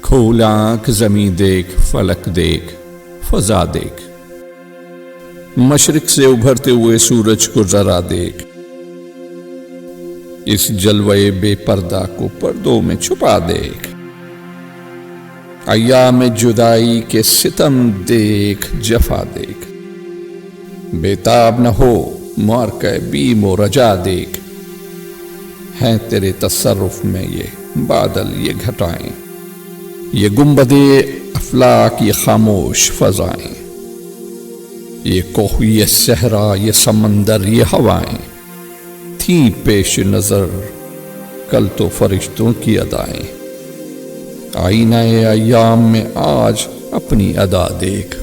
کھول آنکھ زمیں دیکھ، فلک دیکھ، فضا دیکھ، مشرق سے ابھرتے ہوئے سورج کو ذرا دیکھ، اس جلوے بے پردہ کو پردوں میں چھپا دیکھ، ایام جدائی کے ستم دیکھ، جفا دیکھ، بےتاب نہ ہو مارکہ بیم و رجا دیکھ، ہیں تیرے تصرف میں یہ بادل، یہ گھٹائیں، یہ گنبد افلاک، یہ خاموش فضائیں، یہ کوہ، یہ صحرا، یہ سمندر، یہ ہوائیں، تھیں پیش نظر کل تو فرشتوں کی ادائیں، آئینہ ایام میں آج اپنی ادا دیکھ،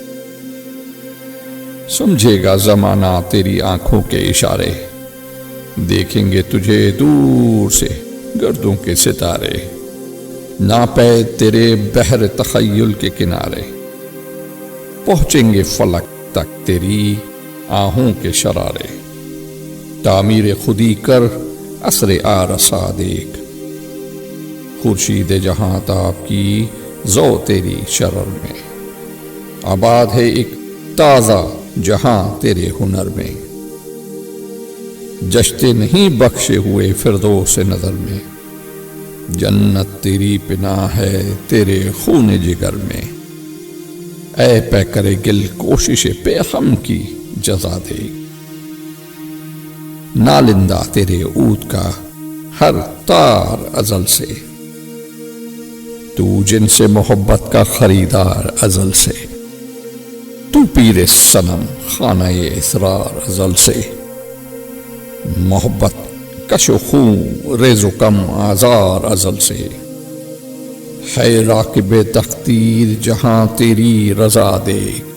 سمجھے گا زمانہ تیری آنکھوں کے اشارے، دیکھیں گے تجھے دور سے گردوں کے ستارے، ناپے تیرے بحر تخیل کے کنارے، پہنچیں گے فلک تک تیری آہوں کے شرارے، تعمیر خودی کر عصر آرسا دیکھ، خورشید جہاں تاب کی ذو تیری شرر میں، آباد ہے ایک تازہ جہاں تیرے ہنر میں، جشتے نہیں بخشے ہوئے فردوس نظر میں، جنت تیری پناہ ہے تیرے خون جگر میں، اے پیکر گل کوشش پہ ہم کی جزا دے، نالندہ تیرے عود کا ہر تار ازل سے، تو جن سے محبت کا خریدار ازل سے، تو پیر صنم خانہ اسرار ازل سے، محبت کش و خون ریز و کم آزار ازل سے، ہے راکب تقدیر جہاں تیری رضا دیکھ،